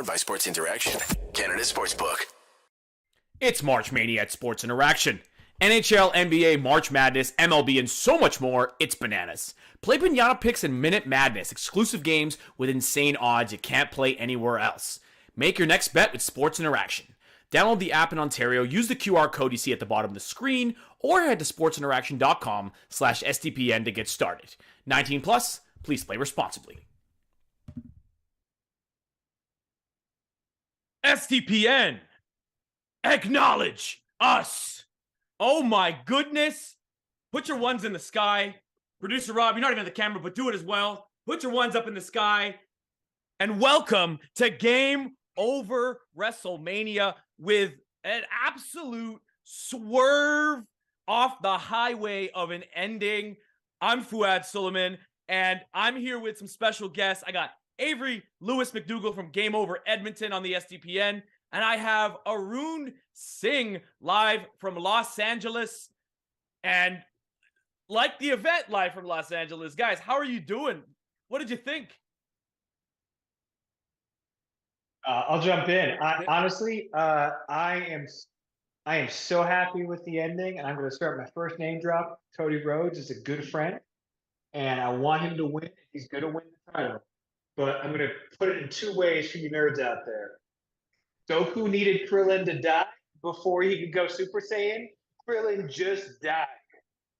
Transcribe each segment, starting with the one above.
Powered by Sports Interaction, Canada Sportsbook. It's March Mania at Sports Interaction. NHL, NBA, March Madness, MLB, and so much more. It's bananas. Play Pinata Picks and Minute Madness, exclusive games with insane odds you can't play anywhere else. Make your next bet with Sports Interaction. Download the app in Ontario, use the QR code you see at the bottom of the screen, or head to sportsinteraction.com/STPN to get started. 19 plus, please play responsibly. STPN, acknowledge us. Oh my goodness. Put your ones in the sky. Producer Rob, you're not even on the camera, but do it as well. Put your ones up in the sky. And welcome to Game Over Wrestlemania with an absolute swerve off the highway of an ending. I'm Fouad Suleiman, and I'm here with some special guests. I got Avry, Lewis-MacDougall from Game Over Edmonton on the SDPN, and I have Arune Singh live from Los Angeles. And like the event live from Los Angeles, guys, how are you doing? What did you think? I'll jump in. Honestly, I am so happy with the ending, and I'm going to start my first name drop. Cody Rhodes is a good friend, and I want him to win. He's going to win the title. But I'm going to put it in two ways for you nerds out there. Goku needed Krillin to die before he could go Super Saiyan. Krillin just died.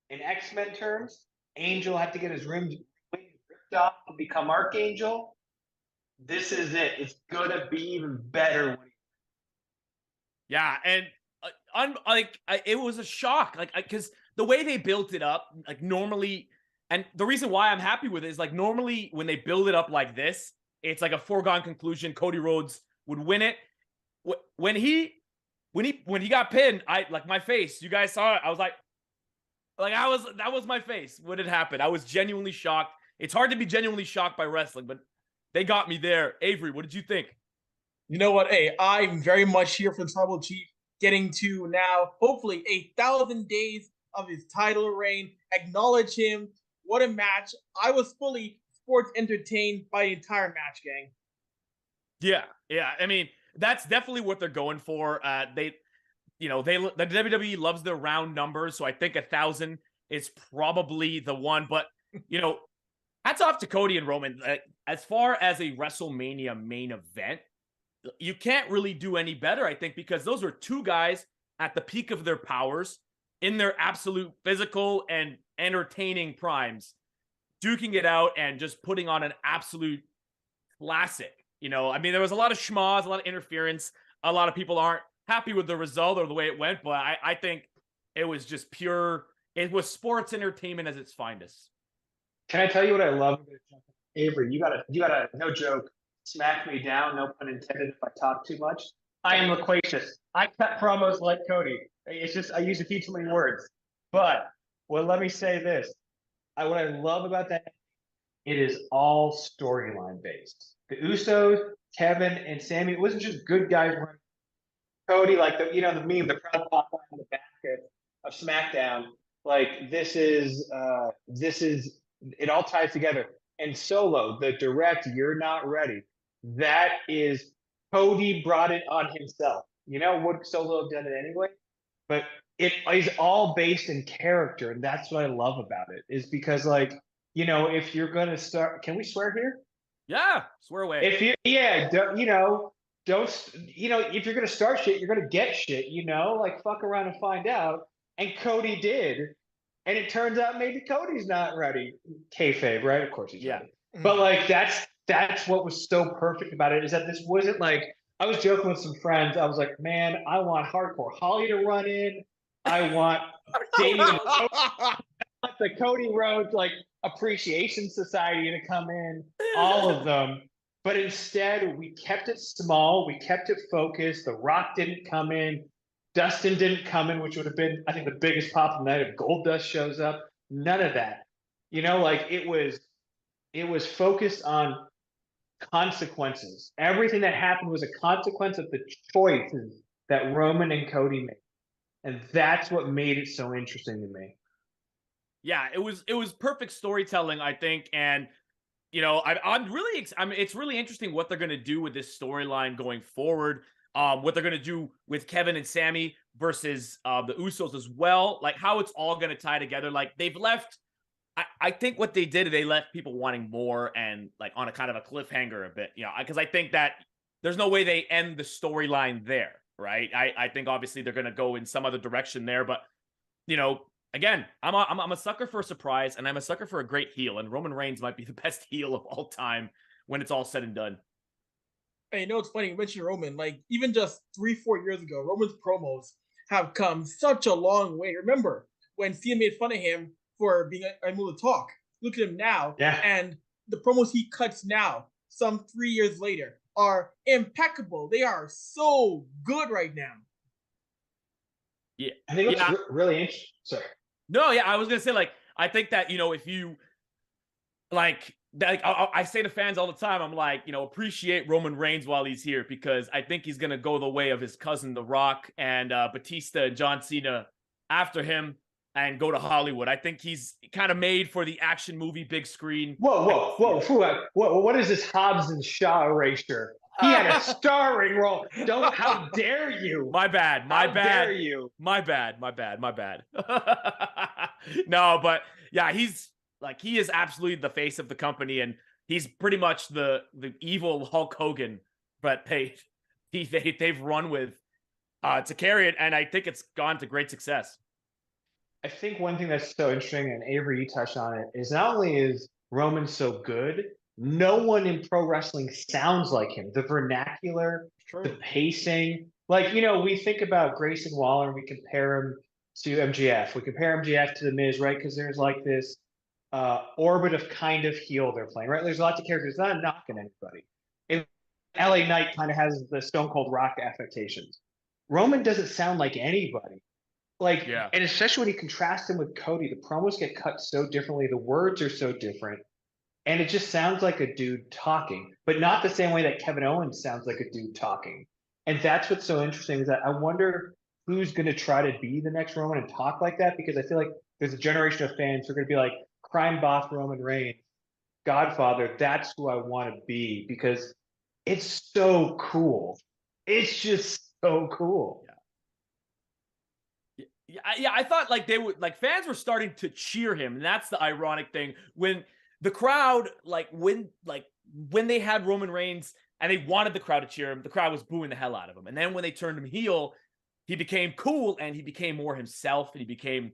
In X-Men terms, Angel had to get his wings ripped off to become Archangel. This is it. It's going to be even better. Yeah, and it was a shock. Because the way they built it up, normally, and the reason why I'm happy with it is normally when they build it up like this, it's like a foregone conclusion. Cody Rhodes would win it. When he got pinned, my face. You guys saw it. I was that was my face when it happened. I was genuinely shocked. It's hard to be genuinely shocked by wrestling, but they got me there. Avry, what did you think? You know what? Hey, I'm very much here for the Tribal Chief, getting to now hopefully 1,000 days of his title reign. Acknowledge him. What a match. I was fully sports entertained by the entire match, gang. Yeah. I mean, that's definitely what they're going for. The WWE loves their round numbers, so I think 1,000 is probably the one. But, hats off to Cody and Roman. As far as a WrestleMania main event, you can't really do any better, I think, because those are two guys at the peak of their powers, in their absolute physical and entertaining primes, duking it out and just putting on an absolute classic. I mean, there was a lot of schmoz, a lot of interference. A lot of people aren't happy with the result or the way it went, but I think it was just pure. It was sports entertainment as its finest. Can I tell you what I love? Avery, you gotta, no joke, smack me down, no pun intended if I talk too much. I am loquacious. I cut promos like Cody. It's just, I use a few too many words. But, let me say this. What I love about that, it is all storyline based. The Usos, Kevin, and Sami, it wasn't just good guys running. Cody, the meme, the crowd pop on the back of SmackDown. This is, it all ties together. And Solo, the direct, you're not ready. That is, Cody brought it on himself. Would Solo have done it anyway? But it is all based in character. And that's what I love about it, is because, if you're going to start, can we swear here? Yeah, swear away. If you, if you're going to start shit, you're going to get shit, fuck around and find out. And Cody did. And it turns out maybe Cody's not ready. Kayfabe, right? Of course he's ready. But that's what was so perfect about it, is that this wasn't I was joking with some friends. I was like, man, I want Hardcore Holly to run in. I want Damian the Cody Rhodes Appreciation Society to come in. All of them. But instead, we kept it small. We kept it focused. The Rock didn't come in. Dustin didn't come in, which would have been, I think, the biggest pop of the night if Goldust shows up. None of that. It was focused on consequences. Everything that happened was a consequence of the choices that Roman and Cody made. And that's what made it so interesting to me. Yeah, it was perfect storytelling, I think. And it's really interesting what they're going to do with this storyline going forward. What they're going to do with Kevin and Sammy versus the Usos as well. Like how it's all going to tie together. Like they've left. I think what they did, they left people wanting more and like on a kind of a cliffhanger a bit, because I think that there's no way they end the storyline there, right? I think obviously they're going to go in some other direction there, but again, I'm a sucker for a surprise, and I'm a sucker for a great heel, and Roman Reigns might be the best heel of all time when it's all said and done. Hey, it's funny you mentioned Roman. Like even just 3-4 years ago, Roman's promos have come such a long way. Remember when Cena made fun of him for being unable to talk? Look at him now, and the promos he cuts now, some 3 years later, are impeccable. They are so good right now. Yeah, I think it's really interesting. Sorry. No, yeah, I was gonna say, like, I think that if you I say to fans all the time, I'm like, appreciate Roman Reigns while he's here, because I think he's gonna go the way of his cousin The Rock and Batista and John Cena after him and go to Hollywood. I think he's kind of made for the action movie big screen. Whoa, Fouad, what is this Hobbs and Shaw erasure? He had a starring role. How dare you? My bad. How dare you? My bad. No, but yeah, he is absolutely the face of the company, and he's pretty much the evil Hulk Hogan, but they've run with to carry it, and I think it's gone to great success. I think one thing that's so interesting, and Avery, you touched on it, is not only is Roman so good, no one in pro wrestling sounds like him. The vernacular, the pacing. Like, we think about Grayson Waller and we compare him to MJF. We compare MJF to The Miz, right? Because there's like this orbit of kind of heel they're playing, right? There's lots of characters. It's not knocking anybody. LA Knight kind of has the Stone Cold Rock affectations. Roman doesn't sound like anybody. And especially when you contrast him with Cody, the promos get cut so differently. The words are so different. And it just sounds like a dude talking, but not the same way that Kevin Owens sounds like a dude talking. And that's what's so interesting, is that I wonder who's going to try to be the next Roman and talk like that, because I feel like there's a generation of fans who are going to be like, crime boss Roman Reigns, Godfather, that's who I want to be, because it's so cool. It's just so cool. Yeah, I thought fans were starting to cheer him, and that's the ironic thing. When the crowd, when they had Roman Reigns and they wanted the crowd to cheer him, the crowd was booing the hell out of him. And then when they turned him heel, he became cool and he became more himself, and he became,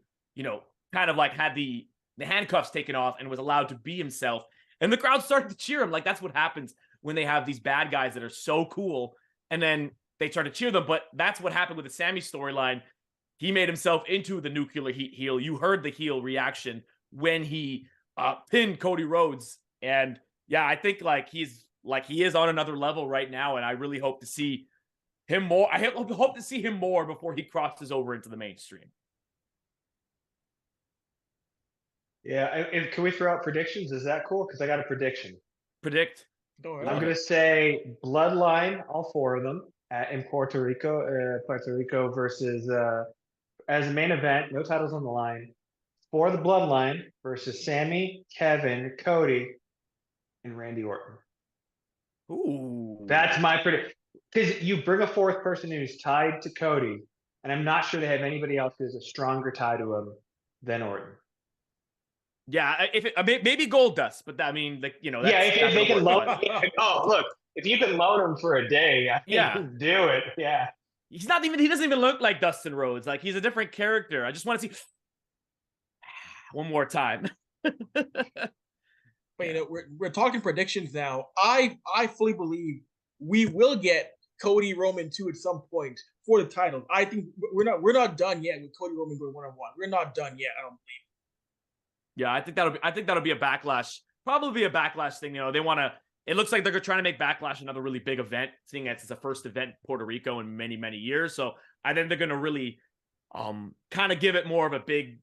kind of like had the handcuffs taken off and was allowed to be himself. And the crowd started to cheer him. Like that's what happens when they have these bad guys that are so cool, and then they try to cheer them. But that's what happened with the Sammy storyline. He made himself into the nuclear heat heel. You heard the heel reaction when he pinned Cody Rhodes. And yeah, I think he is on another level right now. And I really hope to see him more. I hope to see him more before he crosses over into the mainstream. Yeah. Can we throw out predictions? Is that cool? Because I got a prediction. Predict. I'm going to say Bloodline, all 4 of them, in Puerto Rico versus as a main event, no titles on the line, for the Bloodline versus Sammy, Kevin, Cody, and Randy Orton. Ooh. That's my prediction. Because you bring a 4th person who's tied to Cody, and I'm not sure they have anybody else who's a stronger tie to him than Orton. Yeah, maybe Goldust, but I mean, that's, if they can loan. Look, if you can loan him for a day, do it. Yeah. He doesn't even look like Dustin Rhodes. Like he's a different character. I just want to see one more time. But we're talking predictions now. I fully believe we will get Cody Roman 2 at some point for the title. I think we're not done yet with Cody Roman going 1-on-1. We're not done yet, I don't believe. Yeah, I think that'll be a backlash. Probably be a backlash thing. They want to. It looks like they're trying to make Backlash another really big event, seeing as it's the first event in Puerto Rico in many, many years. So I think they're going to really kind of give it more of a big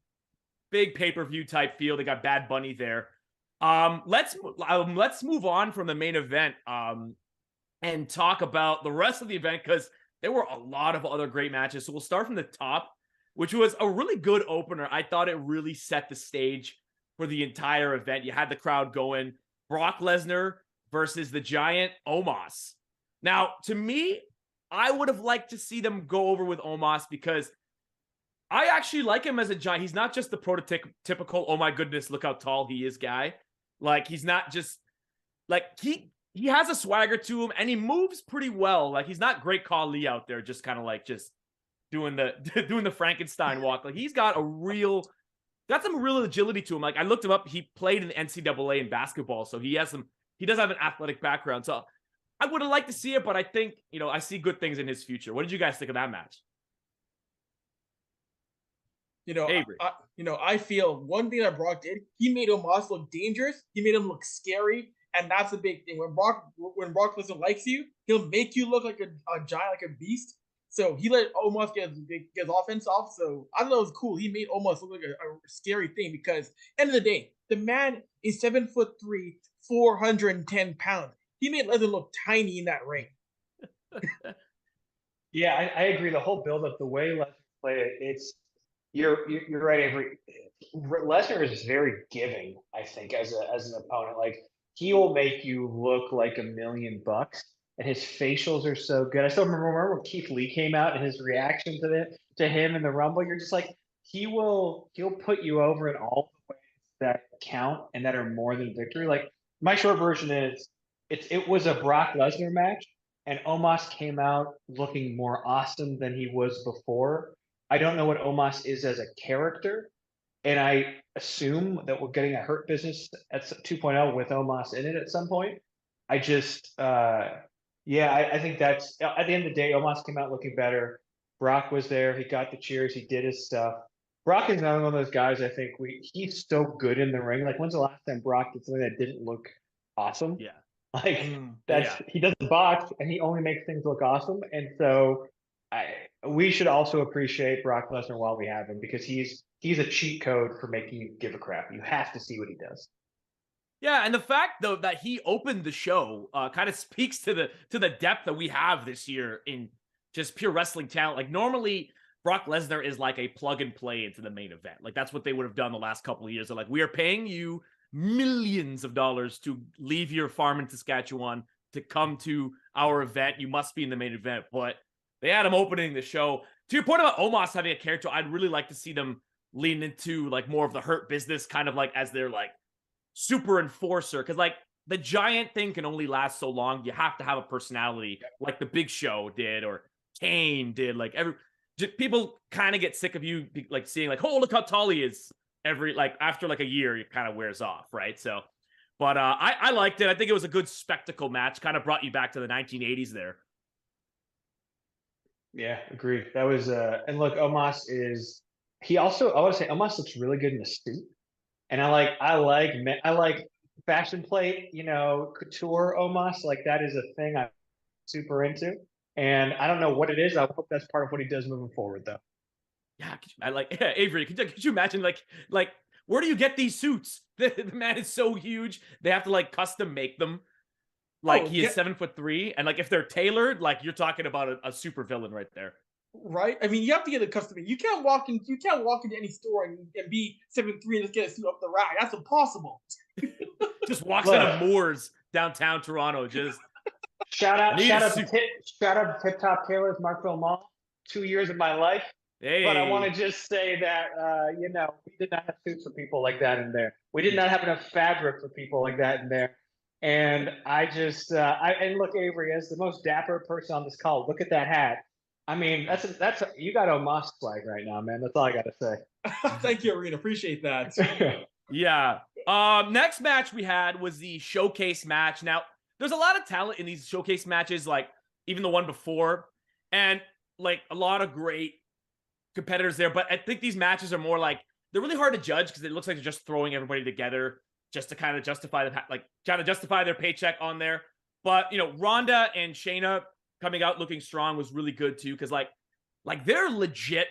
pay-per-view type feel. They got Bad Bunny there. Let's move on from the main event and talk about the rest of the event, because there were a lot of other great matches. So we'll start from the top, which was a really good opener. I thought it really set the stage for the entire event. You had the crowd going. Brock Lesnar versus the giant Omos. Now, to me, I would have liked to see them go over with Omos because I actually like him as a giant. He's not just the prototypical, oh my goodness, look how tall he is guy. Like, he's not just, like, he has a swagger to him, and he moves pretty well. Like, he's not Great Khali out there just kind of like just doing the Frankenstein walk. Like, he's got some real agility to him. Like, I looked him up. He played in the NCAA in basketball, so he does have an athletic background. So I would have liked to see it, but I think, I see good things in his future. What did you guys think of that match? Avery. I feel one thing that Brock did, he made Omos look dangerous. He made him look scary, and that's a big thing. When Brock Lesnar likes you, he'll make you look like a giant, like a beast. So he let Omos get his offense off. So I thought it was cool. He made Omos look like a scary thing because end of the day, the man is 7'3", 410 pounds. He made Lesnar look tiny in that ring. Yeah, I agree. The whole build-up, the way Lesnar played it, you're right, Avery. Lesnar is very giving, I think, as an opponent. Like, he will make you look like $1 million, and his facials are so good. I still remember when Keith Lee came out and his reaction to him in the Rumble. You're just like, he'll put you over in all the ways that count and that are more than victory. Like, my short version is, it was a Brock Lesnar match, and Omos came out looking more awesome than he was before. I don't know what Omos is as a character, and I assume that we're getting a Hurt Business at 2.0 with Omos in it at some point. I just, I think that's, at the end of the day, Omos came out looking better. Brock was there. He got the cheers. He did his stuff. Brock is another one of those guys, I think, he's so good in the ring. Like, when's the last time Brock did something that didn't look awesome? Yeah. Like, he doesn't box, and he only makes things look awesome. And so we should also appreciate Brock Lesnar while we have him, because he's a cheat code for making you give a crap. You have to see what he does. Yeah, and the fact though that he opened the show kind of speaks to the depth that we have this year in just pure wrestling talent. Like, normally Brock Lesnar is like a plug and play into the main event. Like, that's what they would have done the last couple of years. They're like, we are paying you millions of dollars to leave your farm in Saskatchewan to come to our event. You must be in the main event. But they had him opening the show. To your point about Omos having a character, I'd really like to see them lean into like more of the Hurt Business, kind of like as their like super enforcer. Because like the giant thing can only last so long. You have to have a personality like the Big Show did or Kane did. Like people kind of get sick of you like seeing like, oh, look how tall he is. After like a year, it kind of wears off, right? So, but I liked it. I think it was a good spectacle match. Kind of brought you back to the 1980s there. Yeah, agreed. That was and look, Omos is I want to say Omos looks really good in the suit, and I like fashion plate, couture Omos. Like, that is a thing I'm super into, and I don't know what it is. I hope that's part of what he does moving forward, though. Yeah, Avery. Could you imagine like where do you get these suits? The man is so huge. They have to like custom make them. Like, he is 7'3", and like if they're tailored, like you're talking about a super villain right there. Right? I mean, you have to get a custom. You can't walk into any store and be 7'3" and just get a suit off the rack. That's impossible. Just walks out of Moores downtown Toronto. Just shout out to Tip Top Tailors, Markville Mall. 2 years of my life. Hey. But I want to just say that, we did not have suits for people like that in there. We did not have enough fabric for people like that in there. And I just, and look, Avery, as the most dapper person on this call, look at that hat. I mean, you got Omos swag right now, man. That's all I got to say. Thank you, Arune. Appreciate that. Yeah. Next match we had was the showcase match. Now, there's a lot of talent in these showcase matches, like even the one before, and like a lot of great competitors there. But I think these matches are more like, they're really hard to judge because it looks like they're just throwing everybody together just to kind of justify trying to justify their paycheck on there. But, Ronda and Shayna coming out looking strong was really good too. Cause like they're legit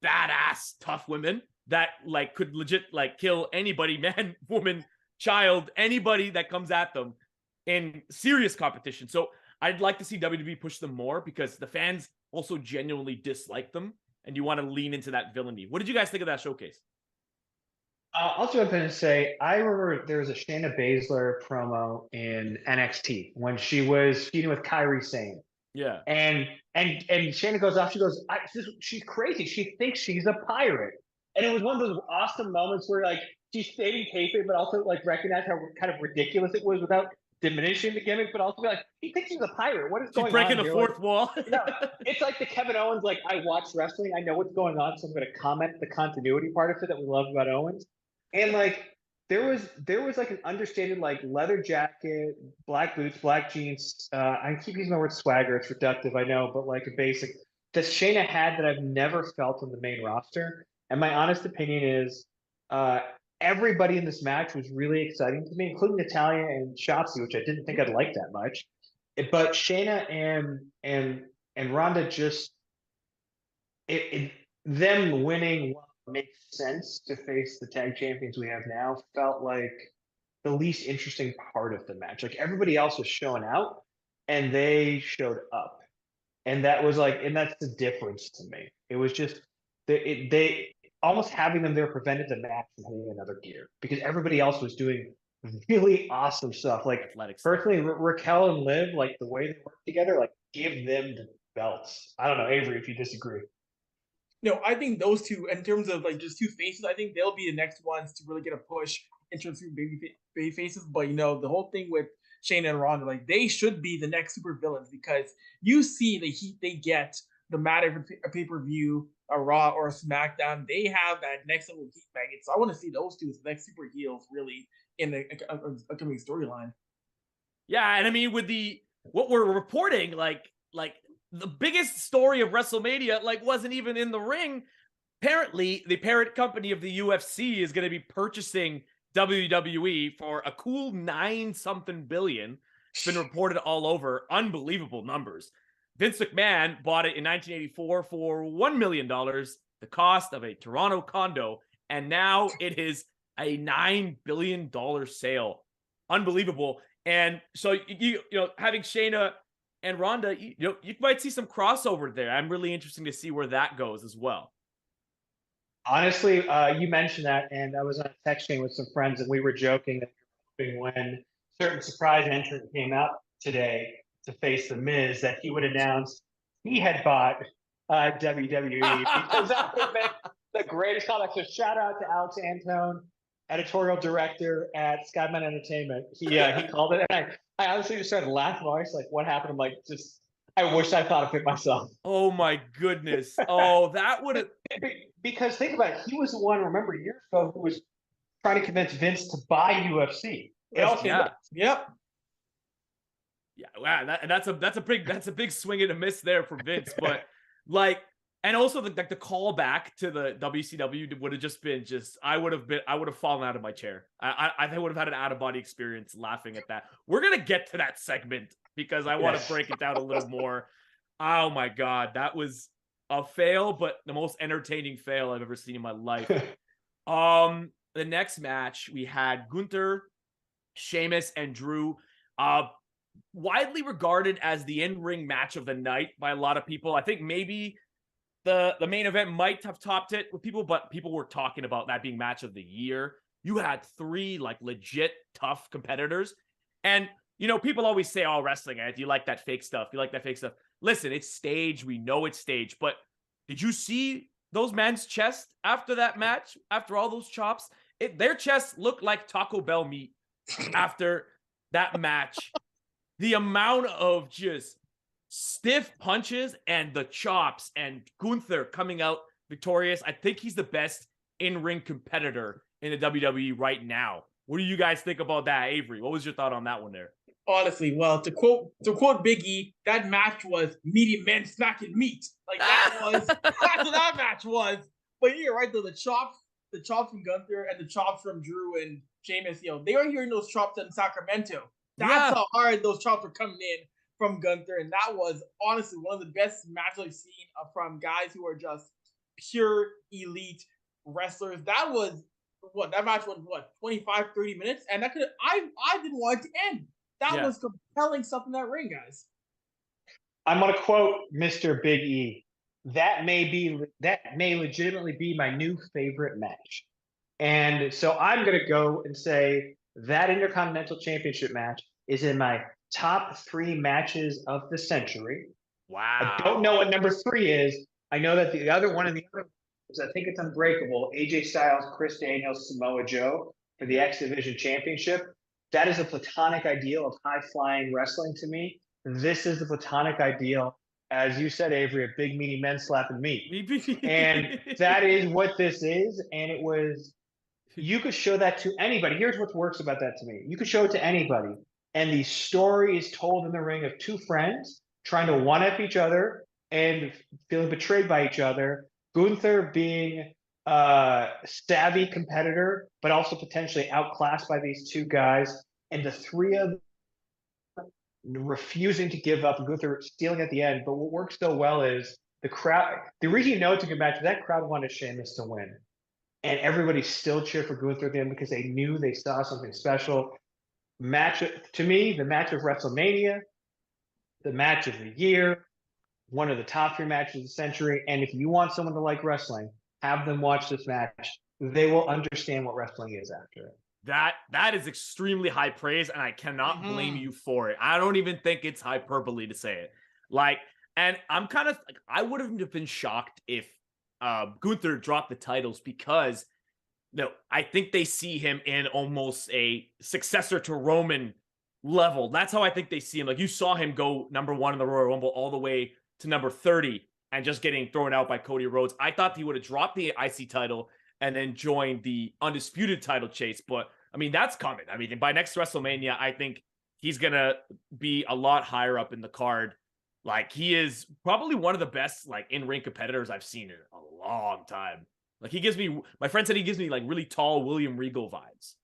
badass tough women that like could legit like kill anybody, man, woman, child, anybody that comes at them in serious competition. So I'd like to see WWE push them more because the fans also genuinely dislike them and you want to lean into that villainy. What did you guys think of that showcase? I'll jump in and say I remember there was a Shayna Baszler promo in NXT when she was feuding with Kairi Sane. Yeah. And Shayna goes off. She goes, she's crazy. She thinks she's a pirate. And it was one of those awesome moments where like she stayed in kayfabe, but also like recognized how kind of ridiculous it was without diminishing the gimmick, but also be like, he thinks she's a pirate. What is She's going breaking on the here? fourth Like, wall. no, it's like the Kevin Owens, like I watch wrestling, I know what's going on, so I'm going to comment the continuity part of it that we love about Owens. And like there was like an understated like leather jacket, black boots, black jeans. I keep using the word swagger. It's reductive, I know, but like a basic that Shayna had that I've never felt on the main roster. And my honest opinion is, everybody in this match was really exciting to me, including Natalia and Shotzi, which I didn't think I'd like that much. But Shayna and Ronda just them winning makes sense to face the tag champions we have now felt like the least interesting part of the match. Like everybody else was showing out and they showed up. And that was like, and that's the difference to me. It was just they almost having them there prevented the match from hitting another gear because everybody else was doing really awesome stuff. Like Athletic stuff. personally, Raquel and Liv, like the way they work together, like give them the belts. I don't know, Avery, if you disagree. No, I think those two, in terms of like just two faces, I think they'll be the next ones to really get a push in terms of baby faces. But the whole thing with Shayna and Ronda, like they should be the next super villains because you see the heat they get no matter if a pay-per-view, a Raw or a SmackDown, they have that next level heat magnet. So I want to see those two as the next super heels really in the upcoming storyline. Yeah, and I mean with what we're reporting, like the biggest story of WrestleMania, like wasn't even in the ring. Apparently, the parent company of the UFC is going to be purchasing WWE for a cool 9-something billion. It's been reported all over. Unbelievable numbers. Vince McMahon bought it in 1984 for $1 million, the cost of a Toronto condo, and now it is a $9 billion sale. Unbelievable. And so you know having Shayna and Ronda, you might see some crossover there. I'm really interested to see where that goes as well. Honestly, you mentioned that, and I was on a text chain with some friends, and we were joking that when certain surprise entrant came out today to face The Miz, that he would announce he had bought WWE because that would make the greatest comeback. So shout out to Alex Antone, editorial director at Skyman Entertainment. He called it, and I honestly just started laughing. I was like, "What happened?" I'm like, I wish I thought of it myself. Oh my goodness! Oh, that would have. Because think about it, he was the one, remember, years ago, who was trying to convince Vince to buy UFC. Yeah. Yep. Yeah, wow, that's a big swing and a miss there for Vince, but like, and also the call back to the WCW would have just been I would have fallen out of my chair. I would have had an out of body experience laughing at that. We're gonna get to that segment because I want to break it down a little more. Oh my god, that was a fail, but the most entertaining fail I've ever seen in my life. The next match we had Gunther, Sheamus, and Drew. Widely regarded as the in-ring match of the night by a lot of people. I think maybe the main event might have topped it with people, but people were talking about that being match of the year. You had 3 like legit tough competitors. And people always say, "Oh, wrestling, do you like that fake stuff? You like that fake stuff?" Listen, it's staged. We know it's staged. But did you see those men's chests after that match? After all those chops? Their chests looked like Taco Bell meat after that match. The amount of just stiff punches and the chops and Gunther coming out victorious. I think he's the best in-ring competitor in the WWE right now. What do you guys think about that, Avery? What was your thought on that one there? Honestly, well, to quote Big E, that match was meaty men smacking meat. Like that's what that match was. But you're right though, the chops from Gunther and the chops from Drew and Sheamus, they were hearing those chops in Sacramento. That's how hard those chops were coming in from Gunther, and that was honestly one of the best matches I've seen from guys who are just pure elite wrestlers. That match was 25, 30 minutes, and I didn't want it to end. That was compelling stuff in that ring, guys. I'm gonna quote Mr. Big E. That may legitimately be my new favorite match. And so I'm going to go and say that Intercontinental Championship match is in my top 3 matches of the century. Wow. I don't know what number 3 is. I know that the other one is, I think it's Unbreakable. AJ Styles, Chris Daniels, Samoa Joe for the X Division Championship. That is a platonic ideal of high-flying wrestling to me. This is the platonic ideal, as you said, Avery, of big, meaty men slapping meat. And that is what this is. And it was, you could show that to anybody. Here's what works about that to me. You could show it to anybody. And the story is told in the ring of 2 friends trying to one-up each other and feeling betrayed by each other. Gunther being a savvy competitor, but also potentially outclassed by these 2 guys. And the 3 of them refusing to give up, and Gunther stealing at the end. But what works so well is the crowd. The reason you know it's a good match, that crowd wanted Sheamus to win. And everybody still cheered for Gunther at the end because they knew they saw something special. Match, to me, the match of WrestleMania, the match of the year, one of the top 3 matches of the century. And if you want someone to like wrestling, have them watch this match. They will understand what wrestling is after it. That is extremely high praise, and I cannot blame you for it. I don't even think it's hyperbole to say it. Like, and I'm kind of like, I wouldn't have been shocked if Gunther dropped the titles, because I think they see him in almost a successor to Roman level. That's how I think they see him. Like, you saw him go number 1 in the Royal Rumble all the way to number 30 and just getting thrown out by Cody Rhodes. I thought he would have dropped the IC title and then joined the Undisputed title chase. But, I mean, that's coming. I mean, by next WrestleMania, I think he's going to be a lot higher up in the card. Like, he is probably one of the best, like, in-ring competitors I've seen in a long time. Like, he gives me, my friend said he gives me, like, really tall William Regal vibes.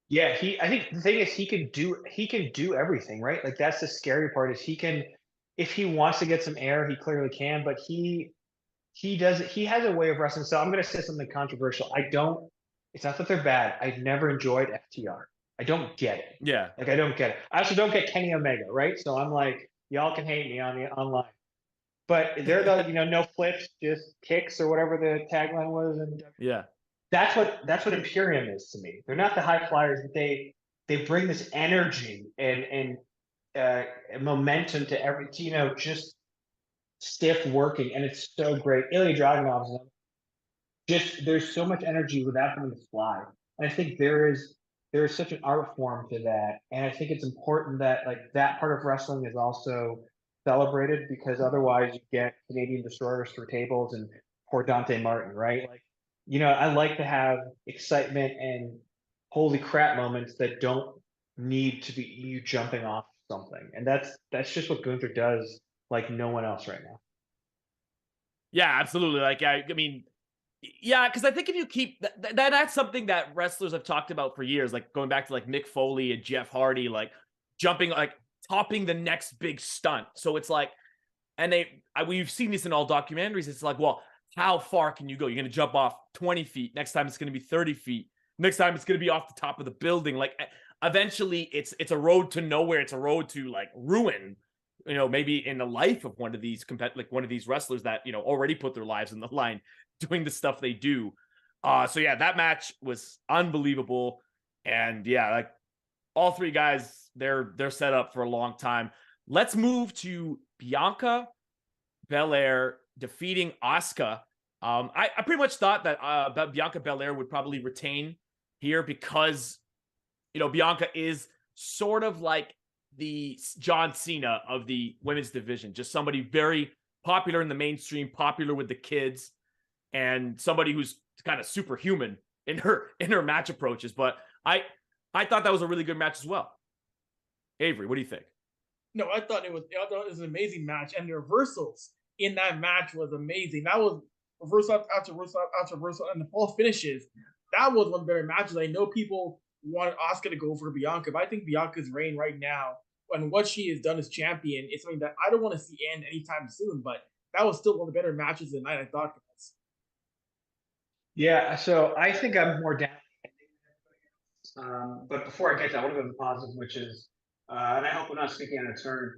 Yeah, I think the thing is he can do everything, right? Like, that's the scary part, is he can, if he wants to get some air, he clearly can, but he has a way of wrestling. So I'm going to say something controversial. It's not that they're bad. I've never enjoyed FTR. I don't get it. Yeah. Like, I don't get it. I also don't get Kenny Omega, right? So I'm like, y'all can hate me online. But they're the, no flips, just kicks, or whatever the tagline was. And yeah. That's what Imperium is to me. They're not the high flyers, but they bring this energy and momentum to every, just stiff working, and it's so great. Ilya Dragunov's there's so much energy without having to fly, and I think there is such an art form to that, and I think it's important that, like, that part of wrestling is also celebrated, because otherwise you get Canadian destroyers through tables and poor Dante Martin, right? Like, I like to have excitement and holy crap moments that don't need to be you jumping off something, and that's just what Gunther does like no one else right now. Yeah, absolutely. Like, I mean, yeah, because I think if you keep that's something that wrestlers have talked about for years, like going back to like Mick Foley and Jeff Hardy, like jumping, like topping the next big stunt. So it's like, and we've seen this in all documentaries. It's like, well, how far can you go? You're going to jump off 20 feet. Next time it's going to be 30 feet. Next time it's going to be off the top of the building. Like, eventually it's a road to nowhere. It's a road to, like, ruin, maybe in the life of one of these one of these wrestlers that, already put their lives in the line doing the stuff they do. So yeah, that match was unbelievable. And yeah, like, all 3 guys, they're set up for a long time. Let's move to Bianca Belair defeating Asuka. I pretty much thought that Bianca Belair would probably retain here, because, Bianca is sort of like the John Cena of the women's division, just somebody very popular in the mainstream, popular with the kids, and somebody who's kind of superhuman in her match approaches. But I thought that was a really good match as well. Avery, what do you think? No, I thought it was an amazing match, and the reversals in that match was amazing. That was reversal after reversal after reversal, and the false finishes. That was one of the better matches. I know people wanted Asuka to go for Bianca, but I think Bianca's reign right now and what she has done as champion is something that I don't want to see end anytime soon. But that was still one of the better matches of the night, I thought. Yeah, so I think I'm more down. But before I get to that, I want to go to the positive, which is, and I hope I'm not speaking out of turn,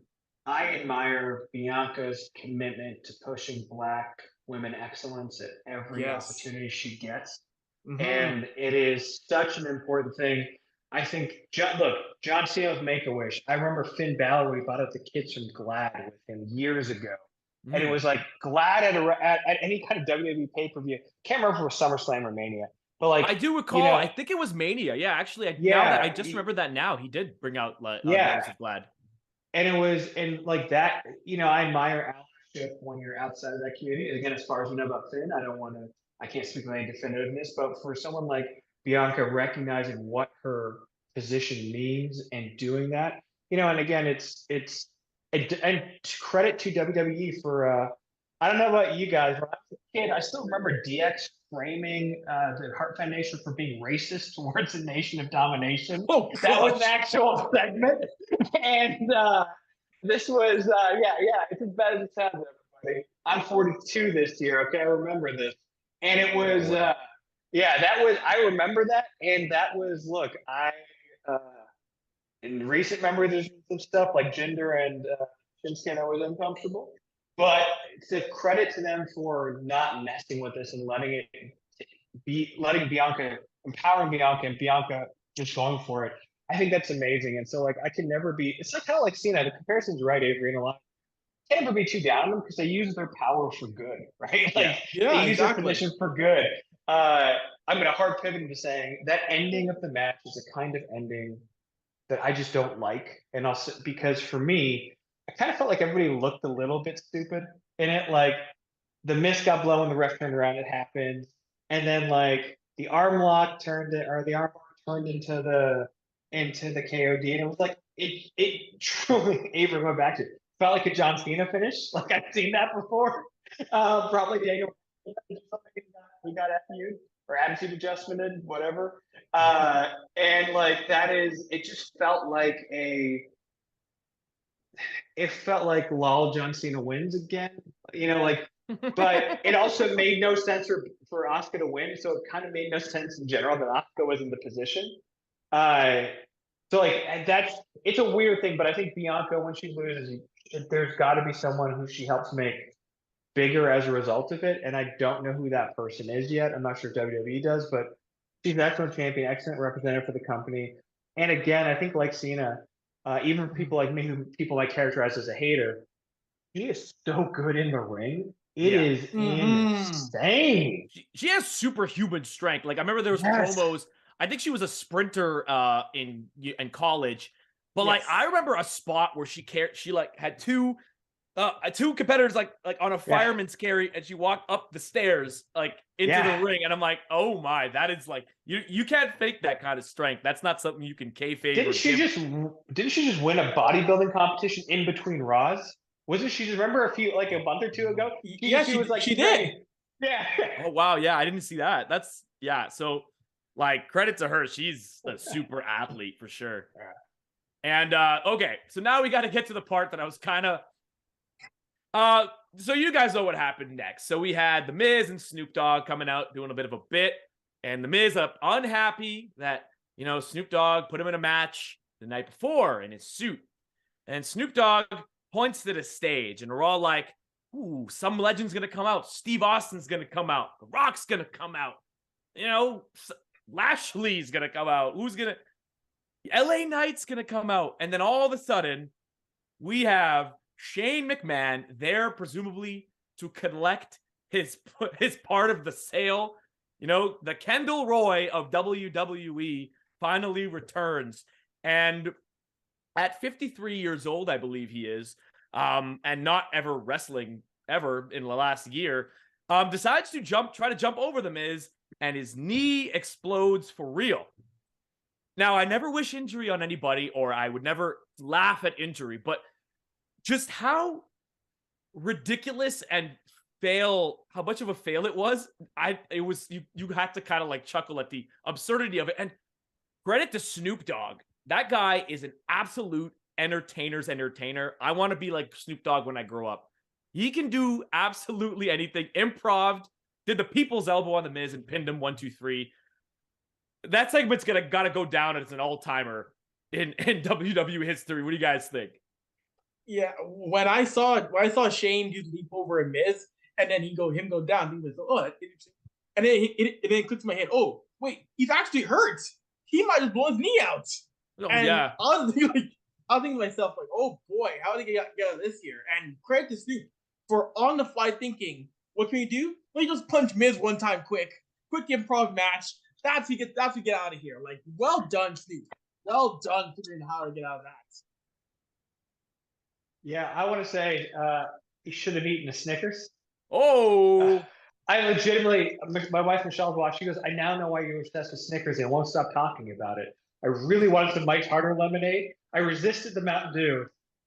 I admire Bianca's commitment to pushing Black women excellence at every Yes. opportunity she gets. Mhm. And it is such an important thing. I think, John Cena's Make-A-Wish. I remember Finn Balor, when he bought out the kids from GLAAD with him years ago. And it was like GLAAD at any kind of WWE pay-per-view. Can't remember if it was SummerSlam or Mania. But like, I do recall, I think it was Mania. Yeah, actually, now that I just remembered that now, he did bring out Daughters of GLAAD. And it was, and like that, I admire allyship when you're outside of that community. Again, as far as we know about Finn, I can't speak with any definitiveness, but for someone like Bianca recognizing what her position means and doing that, and again, and credit to WWE for, I don't know about you guys, when I was a kid, I still remember DX framing the Hart Foundation for being racist towards the Nation of Domination. Oh, that was an gosh. actual segment. And this was, it's as bad as it sounds, everybody. I'm 42 this year, okay? I remember this. And it was, I remember that. And that was, look, in recent memory, there's been some stuff like Jinder and Shinsuke I was uncomfortable. But it's a credit to them for not messing with this and letting Bianca, empowering Bianca, and Bianca just going for it. I think that's amazing. And so, like, I can never be, it's like kind of like Cena. The comparison's right, Avery, and a lot. I can't ever be too down on them because they use their power for good, right? Like, they use their position for good. I'm going to hard pivot into saying that ending of the match is a kind of ending that I just don't like. And also, because for me, I kind of felt like everybody looked a little bit stupid in it. Like, the Miz got blown, the ref turned around, it happened. And then, like, the arm lock turned into the KOD, and it was like it truly, Avery went back to it. Felt like a John Cena finish. Like, I've seen that before. Probably Daniel, we got FU'd or attitude adjustmented, whatever. And like it just felt like lol, John Cena wins again. But it also made no sense for Asuka to win, so it kind of made no sense in general that Asuka was in the position. So like it's a weird thing, but I think Bianca, when she loses, there's got to be someone who she helps make bigger as a result of it, and I don't know who that person is yet. I'm not sure if WWE does, but she's an excellent champion, excellent representative for the company. And again, I think like Cena, even for people like me, who people might characterize as a hater, he is so good in the ring. It is insane. She has superhuman strength. Like, I remember there was promos. I think she was a sprinter in college, but like I remember a spot where she like had two competitors like on a fireman's carry, and she walked up the stairs like into the ring, and I'm like, oh my, that is like you can't fake that kind of strength. That's not something you can kayfabe. Didn't she just win a bodybuilding competition in between Raws? Wasn't she just, remember a month or two ago? She did. Yeah. Oh wow, yeah, I didn't see that. So like, credit to her. She's a super athlete for sure. And okay, so now we got to get to the part that I was kind of so you guys know what happened next. So we had The Miz and Snoop Dogg coming out doing a bit of a bit, and The Miz unhappy that, Snoop Dogg put him in a match the night before in his suit. And Snoop Dogg points to the stage, and we're all like, ooh, some legend's going to come out. Steve Austin's going to come out. The Rock's going to come out. Lashley's going to come out. LA Knight's going to come out. And then all of a sudden, we have Shane McMahon there, presumably to collect his part of the sale. The Kendall Roy of WWE finally returns. And at 53 years old, I believe he is, and not ever wrestling ever in the last year, decides to try to jump over The Miz, and his knee explodes for real. Now, I never wish injury on anybody, or I would never laugh at injury, but just how ridiculous and how much of a fail it was. You had to kind of like chuckle at the absurdity of it. And credit to Snoop Dogg. That guy is an absolute entertainer's entertainer. I want to be like Snoop Dogg when I grow up. He can do absolutely anything. Improv, did the people's elbow on The Miz and pinned him 1, 2, 3. That segment's gotta go down as an all-timer in WWE history. What do you guys think? Yeah, when I saw Shane do the leap over a Miz, And then him go down. He was oh, that's interesting. And then it clicks in my head. Oh wait, he's actually hurt. He might just blow his knee out. Oh, and yeah. I was thinking to myself like, oh boy, how did he get out of this here? And credit to Snoop for on the fly thinking, what can we do? Let me just punch Miz one time, quick improv match. That's to get out of here. Like, well done, Snoop. Well done figuring how to get out of that. Yeah, I want to say he should have eaten a Snickers. Oh, I legitimately, my wife Michelle's watching. She goes, "I now know why you're obsessed with Snickers and won't stop talking about it." I really wanted some Mike's Harder lemonade. I resisted the Mountain Dew,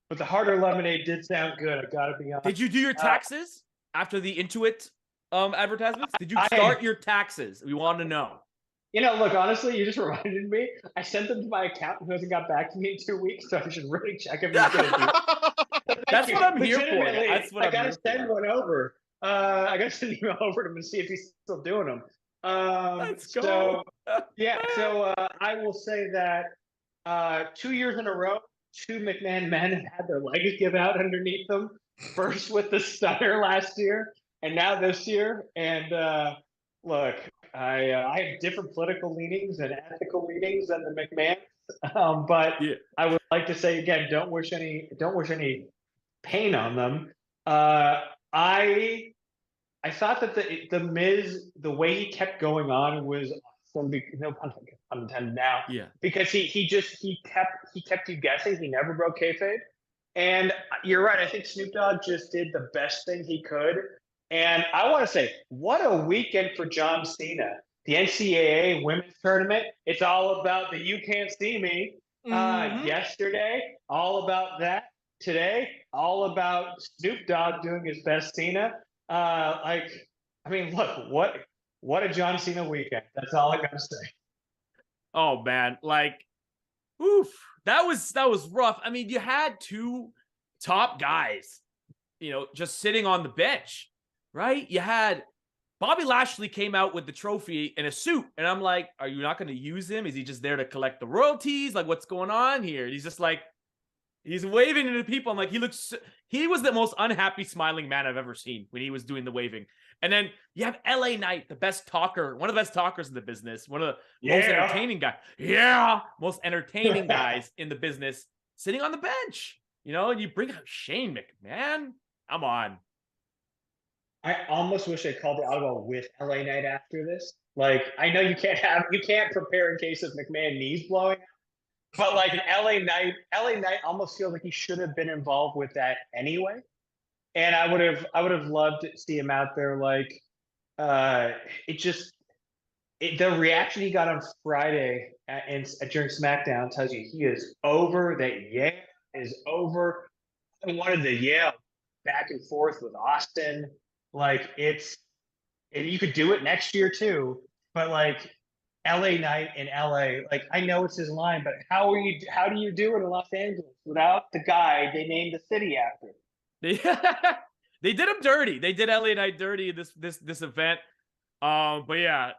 but the Harder lemonade did sound good. I gotta be honest. did you do your taxes after the Intuit advertisements? Did you start your taxes? We want to know. You know, look, honestly, you just reminded me. I sent them to my accountant who hasn't got back to me in 2 weeks, so I should really check if he's going to do it. That's what I'm here for. Legitimately, That's what I I'm gotta here send for. one over. I gotta send an email over to him and see if he's still doing them. Let's go. So I will say that 2 years in a row, 2 McMahon men have had their legs give out underneath them. First with the Stunner last year, and now this year. And look, I have different political leanings and ethical leanings than the McMahons, but Yeah. I would like to say again, don't wish any pain on them. I thought that the Miz, the way he kept going on was awesome. No pun intended now. Yeah. Because he kept you guessing. He never broke kayfabe. And you're right. I think Snoop Dogg just did the best thing he could. And I want to say, what a weekend for John Cena. The NCAA women's tournament. It's all about the "you can't see me." Yesterday, all about that. Today, all about Snoop Dogg doing his best Cena. Look, what a John Cena weekend. That's all I gotta say. Oh man, like, oof, that was rough. I mean, you had 2 top guys, just sitting on the bench, right? You had Bobby Lashley came out with the trophy in a suit, and I'm like, are you not going to use him? Is he just there to collect the royalties? Like, what's going on here? He's just like, he's waving to the people. I'm like, he was the most unhappy smiling man I've ever seen when he was doing the waving. And then you have LA Knight, the best talker, one of the best talkers in the business, one of the most entertaining guys. Yeah, most entertaining guys in the business, sitting on the bench. And you bring out Shane McMahon. Come on. I almost wish I called the audible with LA Knight after this. Like, I know you can't prepare in case of McMahon knees blowing, but like an LA Knight almost feels like he should have been involved with that anyway. And I would have loved to see him out there. Like, the reaction he got on Friday during SmackDown tells you he is over. That is over. I wanted to yell back and forth with Austin. Like, you could do it next year too, but like LA Knight in LA, like, I know it's his line, but how do you do it in Los Angeles without the guy they named the city after? They did him dirty. They did LA Knight dirty in this event. But yeah,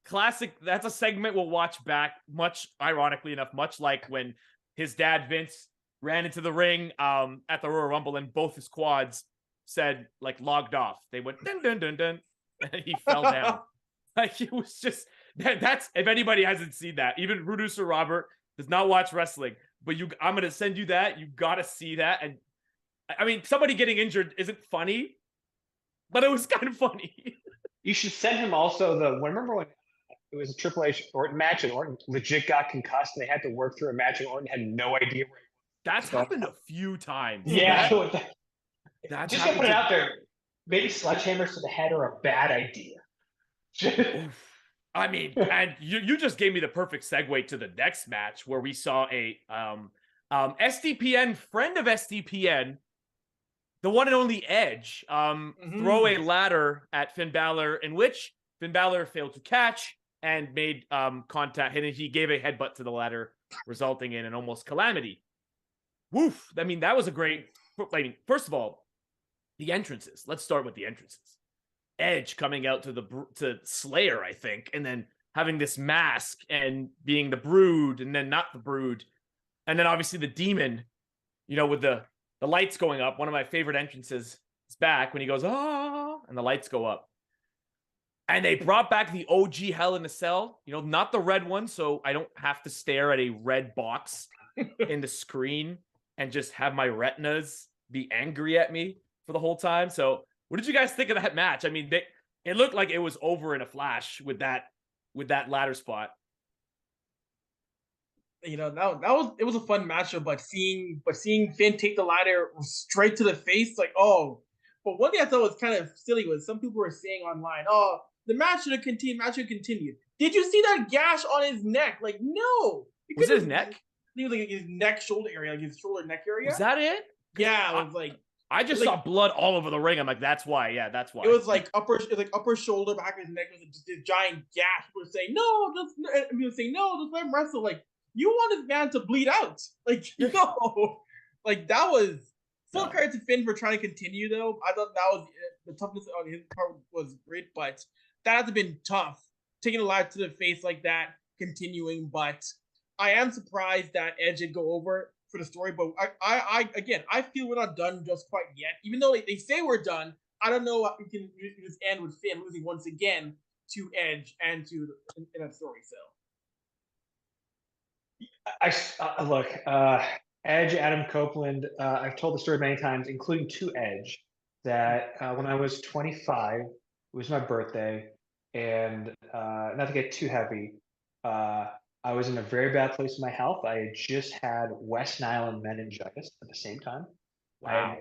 classic. That's a segment we'll watch back. Much ironically enough, much like when his dad Vince ran into the ring at the Royal Rumble and both his quads said, like, logged off. They went dun dun dun dun, and he fell down. Like, it was just that's, if anybody hasn't seen that, even producer Robert does not watch wrestling, but I'm gonna send you that. You gotta see that. And I mean, somebody getting injured isn't funny, but it was kind of funny. You should send him also remember when it was a Triple H Orton match and Orton legit got concussed and they had to work through a match and Orton had no idea where he was. That's happened a few times. Yeah. That's just gonna put it out there. Maybe sledgehammers to the head are a bad idea. I mean, and you just gave me the perfect segue to the next match where we saw a SDPN, friend of SDPN, the one and only Edge, throw a ladder at Finn Balor, in which Finn Balor failed to catch and made contact, and he gave a headbutt to the ladder, resulting in an almost calamity. Woof. I mean, that was a great, first of all, the entrances. Let's start with the entrances. Edge coming out to Slayer, I think, and then having this mask and being the Brood and then not the Brood. And then obviously the Demon, with the lights going up. One of my favorite entrances is back when he goes, ah, and the lights go up. And they brought back the OG Hell in a Cell, you know, not the red one, so I don't have to stare at a red box in the screen and just have my retinas be angry at me for the whole time. So what did you guys think of that match? I mean, it looked like it was over in a flash with that ladder spot. You know, it was a fun matchup, but seeing Finn take the ladder straight to the face, like, oh. But one thing I thought was kind of silly was some people were saying online, oh, the match should have continued. Did you see that gash on his neck? Like, no. Was it his neck? It was like his neck, shoulder area, like his shoulder, neck area. Was that it? Yeah, it was like. I just saw blood all over the ring. I'm like, that's why. Yeah, that's why. It was like upper shoulder, back of his neck was just a giant gash. People were saying, no, just let him wrestle. Like, you want this man to bleed out. Like, no. Like, that was full credit to Finn for trying to continue, though. I thought that was the toughness on his part was great, but that has been tough. Taking a ladder to the face like that, continuing, but I am surprised that Edge did go over for the story, but I feel we're not done just quite yet. Even though they say we're done, I don't know what we can just end with Finn losing once again to Edge and to in that story. So, Look, Edge, Adam Copeland. I've told the story many times, including to Edge, that when I was 25, it was my birthday, and not to get too heavy, I was in a very bad place in my health. I had just had West Nile and meningitis at the same time. Wow.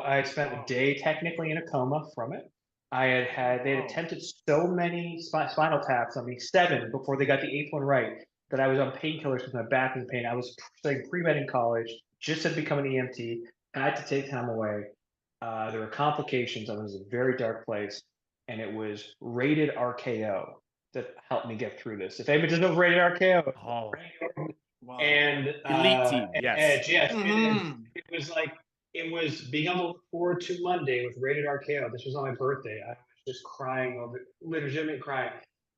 I had spent a day technically in a coma from it. They had attempted so many spinal taps on me, 7 before they got the 8th one right, that I was on painkillers because my back was in pain. I was studying pre-med in college, just had become an EMT, and I had to take time away. There were complications. I was in a very dark place, and it was rated RKO that helped me get through this. If anybody doesn't know rated RKO, wow. And Elite Team, yes. Edge, yes. It was like, it was being able to look forward to Monday with rated RKO. This was on my birthday. I was just crying over it, legitimately crying.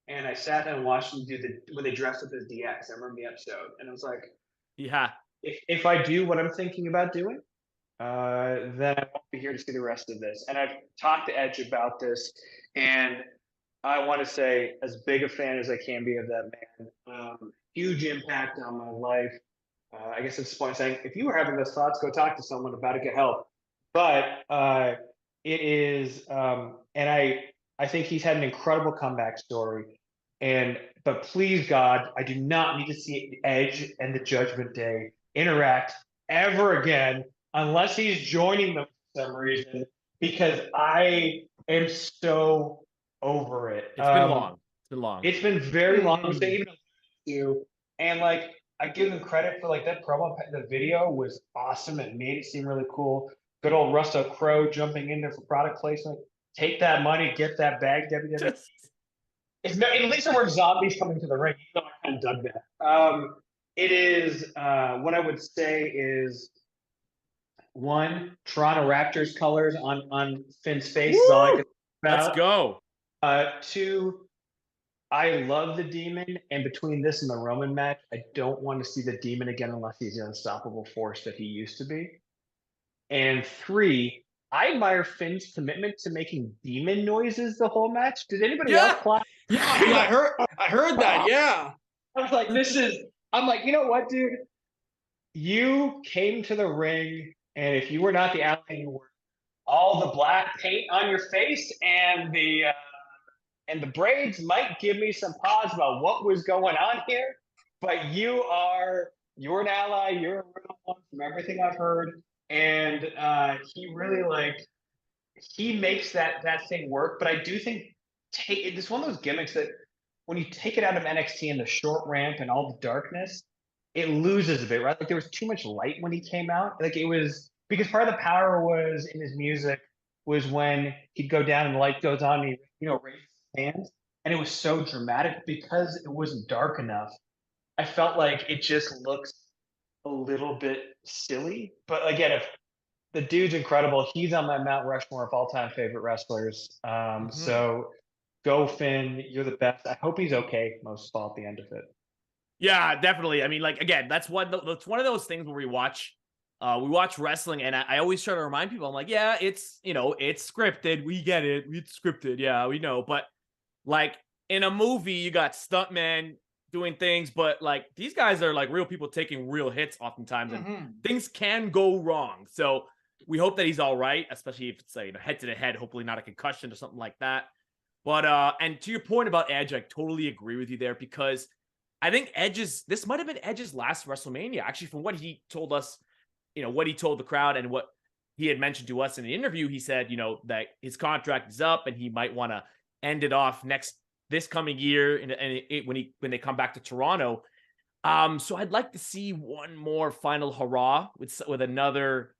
And I sat down and watched them do when they dressed up as DX. I remember the episode, and I was like, yeah, if I do what I'm thinking about doing, then I won't be here to see the rest of this. And I've talked to Edge about this, and I want to say, as big a fan as I can be of that man, huge impact on my life. I guess at this point, saying, if you were having those thoughts, go talk to someone about to get help. But it is, and I think he's had an incredible comeback story. But please, God, I do not need to see Edge and the Judgment Day interact ever again, unless he's joining them for some reason, because I am so over it. It's been long. It's been long. It's been very long. And like, I give them credit for like that promo. The video was awesome. It made it seem really cool. Good old Russell Crowe jumping in there for product placement. Take that money, get that bag, WWE. At least it were zombies coming to the ring. You know, I kind of dug that. It is what I would say is, 1, Toronto Raptors colors on Finn's face. Is all I can Let's go. 2, I love the Demon, and between this and the Roman match, I don't want to see the Demon again unless he's the unstoppable force that he used to be. And 3, I admire Finn's commitment to making demon noises the whole match. Did anybody else clap? Yeah, I heard that. Yeah, I was like, I'm like, you know what, dude? You came to the ring, and if you were not the athlete you were, all the black paint on your face and the braids might give me some pause about what was going on here, but you're an ally, you're a real one from everything I've heard. And he really he makes that thing work. But I do think it's one of those gimmicks that when you take it out of NXT and the short ramp and all the darkness, it loses a bit, right? Like there was too much light when he came out. Like it was because part of the power was in his music was when he'd go down and the light goes on and he, raised his hands. And it was so dramatic because it wasn't dark enough. I felt like it just looks a little bit silly. But again, if the dude's incredible, he's on my Mount Rushmore of all-time favorite wrestlers. So go Finn, you're the best. I hope he's okay most of all at the end of it. Yeah, definitely. I mean, again, that's one of those things where we watch We watch wrestling, and I always try to remind people, I'm like, yeah, it's it's scripted. We get it. It's scripted. Yeah, we know. But like in a movie, you got stuntmen doing things, but like these guys are like real people taking real hits oftentimes, and things can go wrong. So we hope that he's all right, especially if it's head to the head, hopefully not a concussion or something like that. But and to your point about Edge, I totally agree with you there, because I think this might have been Edge's last WrestleMania, actually, from what he told us, what he told the crowd and what he had mentioned to us in the interview. He said, that his contract is up and he might want to end it off this coming year, when they come back to Toronto. So I'd like to see one more final hurrah with another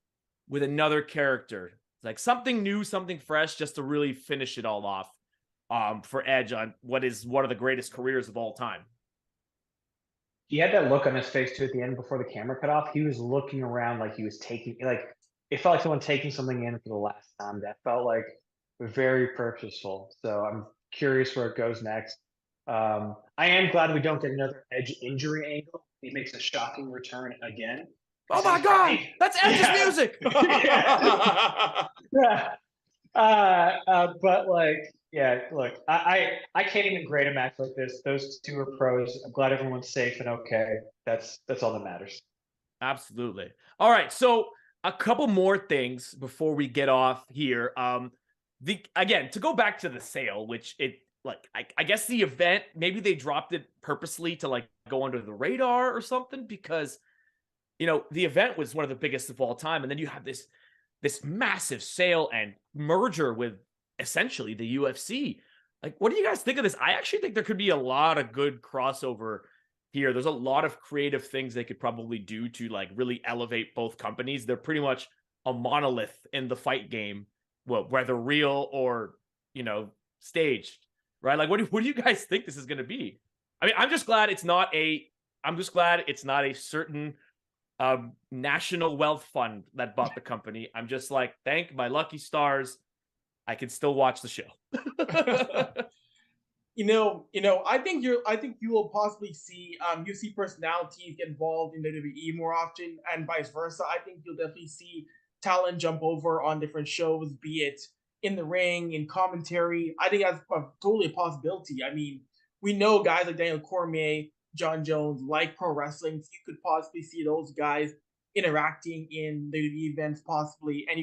character, like something new, something fresh, just to really finish it all off. For Edge on what is one of the greatest careers of all time. He had that look on his face too at the end before the camera cut off. He was looking around like he was it felt like someone taking something in for the last time. That felt like very purposeful. So I'm curious where it goes next. I am glad we don't get another Edge injury angle. He makes a shocking return again. Oh my God, that's Edge's music. Yeah. But like, yeah, look, I can't even grade a match like this. Those two are pros. I'm glad everyone's safe and okay. That's all that matters. Absolutely. All right, so a couple more things before we get off here. Again, to go back to the sale, which I guess the event, maybe they dropped it purposely to like go under the radar or something, because the event was one of the biggest of all time, and then you have this massive sale and merger with essentially the UFC. Like, what do you guys think of this? I actually think there could be a lot of good crossover here. There's a lot of creative things they could probably do to like really elevate both companies. They're pretty much a monolith in the fight game, whether real or staged, right? Like, what do you guys think this is going to be? I mean, I'm just glad it's not a certain national wealth fund that bought the company. I'm just like, thank my lucky stars, I can still watch the show. I think you will possibly see UFC personalities get involved in WWE more often, and vice versa. I think you'll definitely see talent jump over on different shows, be it in the ring, in commentary. I think that's totally a possibility. I mean, we know guys like Daniel Cormier, John Jones like pro wrestling, so you could possibly see those guys interacting in the events possibly, and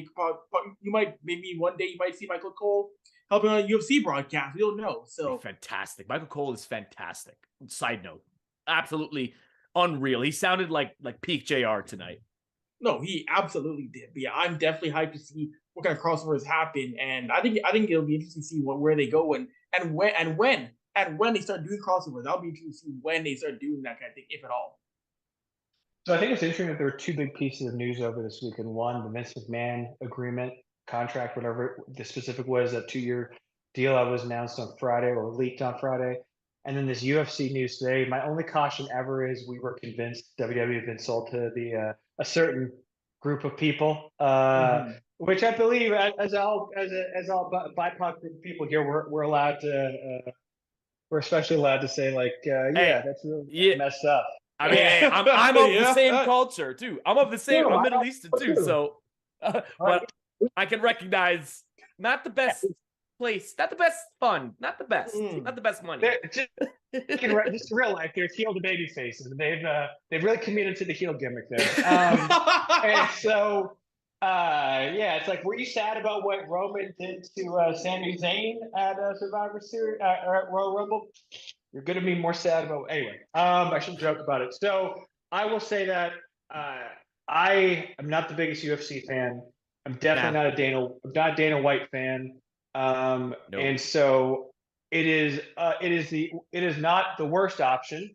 maybe one day you might see Michael Cole helping on a UFC broadcast. We don't know. So fantastic. Michael Cole is fantastic. Side note, absolutely unreal. He sounded like peak JR tonight. No, he absolutely did. But yeah, I'm definitely hyped to see what kind of crossovers happen, and I think it'll be interesting to see where they go and when they start doing crossovers. That'll be interesting to see when they start doing that kind of thing, if at all. So I think it's interesting that there were two big pieces of news over this weekend. One, the Vince McMahon agreement, contract, whatever the specific was, a 2-year deal that was announced on Friday or leaked on Friday. And then this UFC news today. My only caution ever is we were convinced WWE had been sold to a certain group of people, which I believe, as all BIPOC people here, we're allowed to, we're especially allowed to say like, that's really messed up. I mean, hey, I'm of the same culture too. I'm of the same. I'm Middle Eastern too, so but I can recognize not the best place, not the best fun, not the best money. Just in real life, there's heel to baby faces. They've really committed to the heel gimmick there. And so it's like, were you sad about what Roman did to Sami Zayn at Survivor Series or at Royal Rumble? You're going to be more sad about anyway. I shouldn't joke about it. So I will say that I am not the biggest UFC fan. I'm definitely not a Dana White fan. Nope. And so it is not the worst option.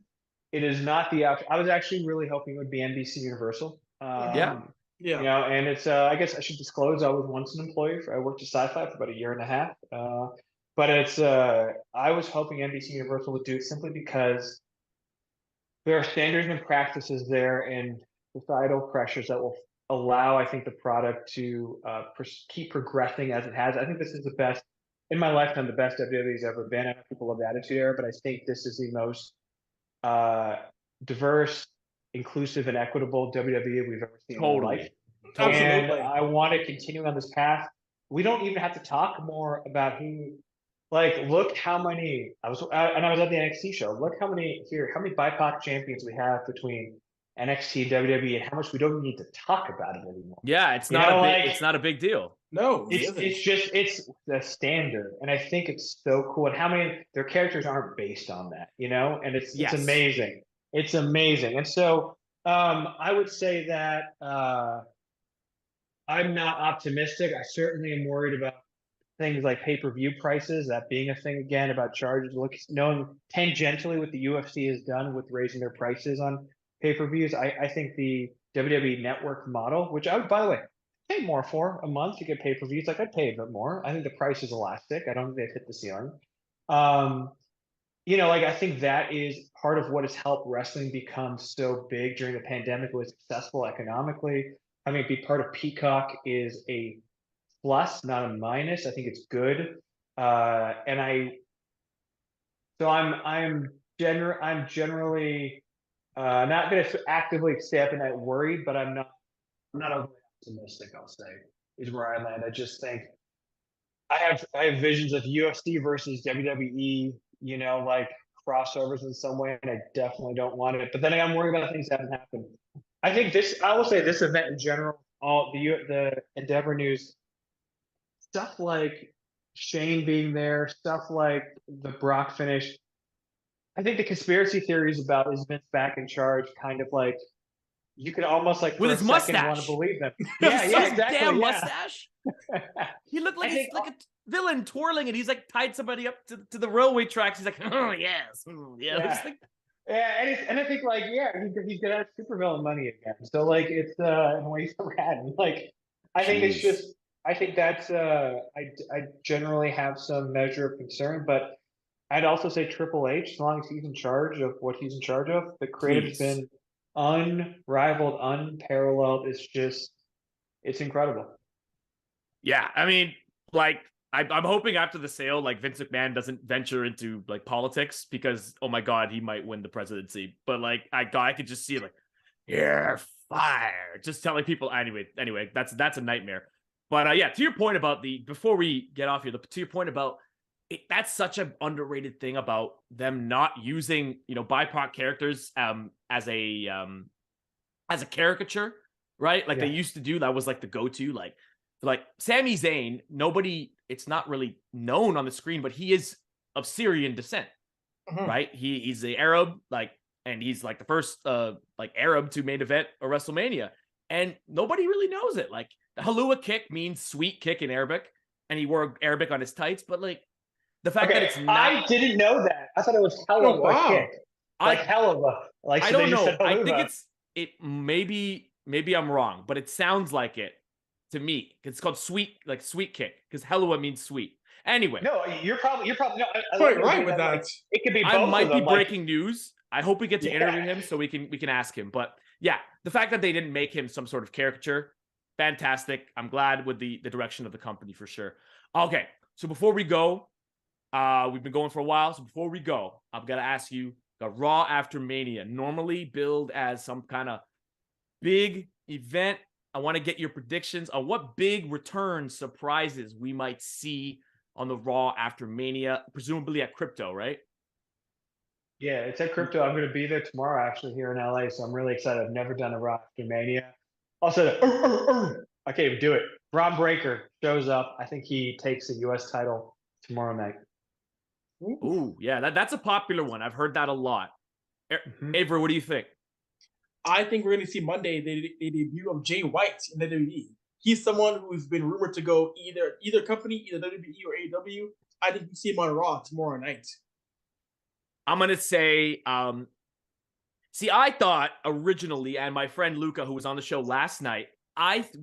It is not the option. I was actually really hoping it would be NBC Universal. Yeah. And it's I guess I should disclose I was once an employee. I worked at Sci-Fi for about a year and a half. But it's I was hoping NBC Universal would do it simply because there are standards and practices there and societal pressures that will allow, I think, the product to keep progressing as it has. I think this is the best, in my lifetime, the best WWE's ever been. I know people love the Attitude Era, but I think this is the most diverse, inclusive and equitable WWE we've ever seen in our Totally. life. Absolutely. And I want to continue on this path. We don't even have to talk more about who. Like, look how many I was at the NXT show. Look how many BIPOC champions we have between NXT, WWE, and how much we don't need to talk about it anymore. Yeah, it's You not know, a big like- it's not a big deal. No, it It's isn't. it's the standard, and I think it's so cool. And how many their characters aren't based on that, you know? And it's Yes. amazing. It's amazing. And so I would say that I'm not optimistic. I certainly am worried about things like pay-per-view prices, that being a thing again, about charges. Look, knowing tangentially what the UFC has done with raising their prices on pay-per-views, I think the WWE network model, which I would, by the way, pay more for a month to get pay-per-views. Like, I'd pay a bit more. I think the price is elastic. I don't think they've hit the ceiling. You know, like, I think that is part of what has helped wrestling become so big during the pandemic. It was successful economically. I mean, be part of Peacock is a plus, not a minus. I think it's good. I'm generally not going to actively stay up at night worried, but I'm not overly optimistic, I'll say, is where I land. I just think I have visions of UFC versus WWE, you know, like crossovers in some way, and I definitely don't want it. But then I'm worried about things that haven't happened. I will say this event in general, all the Endeavor news, stuff like Shane being there, stuff like the Brock finish. I think the conspiracy theories about is Vince back in charge, kind of like, you could almost like With for his a second want mustache. to believe them. Yeah, Yeah, exactly. damn yeah. mustache. He looked like I he's think- like a villain twirling, and he's like tied somebody up to the railway tracks. He's like, oh yes, yeah. Yeah. It's like, Yeah, and I think like he's gonna have supervillain money again. So like it's in a way so rad. And, like I think it's Jeez. just I think that's I generally have some measure of concern, but I'd also say Triple H, as long as he's in charge of what he's in charge of, the creative's Please. been unrivaled, unparalleled. It's incredible. yeah, I mean, like, I'm hoping after the sale, like, Vince McMahon doesn't venture into like politics, because oh my god, he might win the presidency. But like, I could just see like, you're fired, just telling people. Anyway, that's a nightmare. But yeah, to your point about before we get off here, to your point about it, that's such an underrated thing about them not using, you know, BIPOC characters as a caricature, right? Like they Yeah. used to do. That was like the go-to. Like Sami Zayn, it's not really known on the screen, but he is of Syrian descent, right? He's the Arab, like, and he's like the first like Arab to main event a WrestleMania, and nobody really knows it. Like, the Halua kick means sweet kick in Arabic, and he wore Arabic on his tights, but like the fact that it's not. I didn't know that. I thought it was hell of wow. a kick. Like hell of a like. I so they don't just know. said I think haluva. maybe I'm wrong, but it sounds like it to me. It's called sweet kick, because Helua means sweet. Anyway, No, you're probably no. I Quite love right with like, that. it could be both I of might be them, like- breaking news. I hope we get to Yeah. interview him so we can ask him. But yeah, the fact that they didn't make him some sort of caricature, fantastic. I'm glad with the direction of the company for sure. Okay, so before we go, we've been going for a while. So before we go, I've got to ask you, the Raw after Mania, normally billed as some kind of big event. I want to get your predictions on what big return surprises we might see on the Raw after Mania, presumably at Crypto, right? Yeah, it's at Crypto. I'm going to be there tomorrow, actually, here in LA. So I'm really excited. I've never done a Raw after Mania. Also, I can't even do it. Braun Breaker shows up. I think he takes the U.S. title tomorrow night. Ooh, yeah, that's a popular one. I've heard that a lot. Mhm. Avery, what do you think? I think we're going to see Monday the debut of Jay White in the WWE. He's someone who's been rumored to go either company, either WWE or AEW. I think we see him on Raw tomorrow night. I'm gonna say, see, I thought originally, and my friend Luca, who was on the show last night,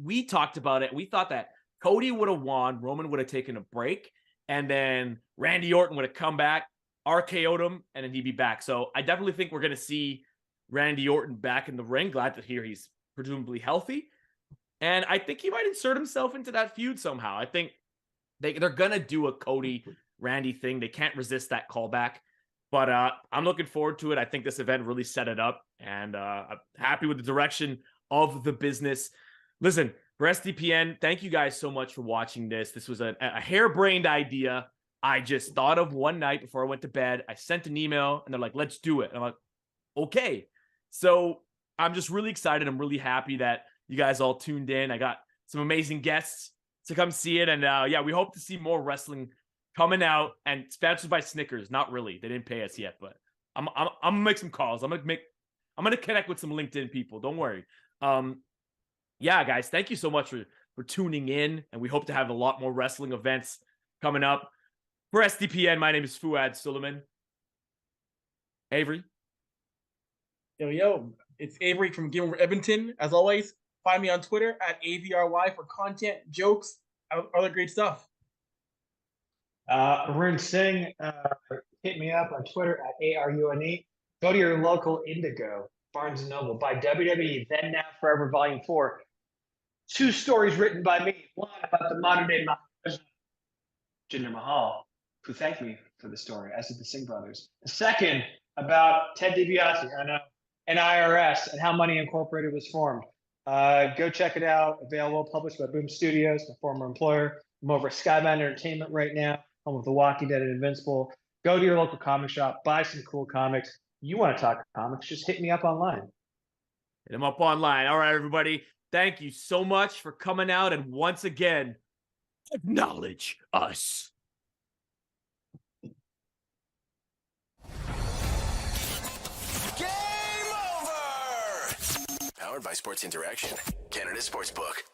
we talked about it. We thought that Cody would have won, Roman would have taken a break, and then Randy Orton would have come back, RKO'd him, and then he'd be back. So I definitely think we're gonna see Randy Orton back in the ring. Glad to hear he's presumably healthy. And I think he might insert himself into that feud somehow. I think they're going to do a Cody-Randy thing. They can't resist that callback. But I'm looking forward to it. I think this event really set it up. And I'm happy with the direction of the business. Listen, for SDPN, thank you guys so much for watching this. This was a harebrained idea I just thought of one night before I went to bed. I sent an email, and they're like, let's do it. And I'm like, okay. So I'm just really excited. I'm really happy that you guys all tuned in. I got some amazing guests to come see it. And yeah, we hope to see more wrestling coming out, and sponsored by Snickers. Not really. They didn't pay us yet, but I'm gonna make some calls. I'm gonna connect with some LinkedIn people. Don't worry. Yeah, guys, thank you so much for tuning in, and we hope to have a lot more wrestling events coming up. For SDPN, my name is Fouad Suleiman. Avry. Yo, it's Avry from Game Over Edmonton. As always, find me on Twitter at AVRY for content, jokes, other great stuff. Arune Singh, hit me up on Twitter at ARUNE. Go to your local Indigo, Barnes & Noble. Buy WWE Then Now Forever Volume 4. 2 stories written by me. One about the modern-day Jinder Mahal, who thanked me for the story, as did the Singh brothers. The second about Ted DiBiase, and IRS, and how Money Incorporated was formed. Go check it out. Available, published by Boom Studios, my former employer. I'm over at Skybound Entertainment right now. I'm with The Walking Dead and Invincible. Go to your local comic shop, buy some cool comics. You want to talk comics, just hit me up online. Hit him up online. All right, everybody. Thank you so much for coming out, and once again, acknowledge us. Game over! Powered by Sports Interaction, Canada Sportsbook.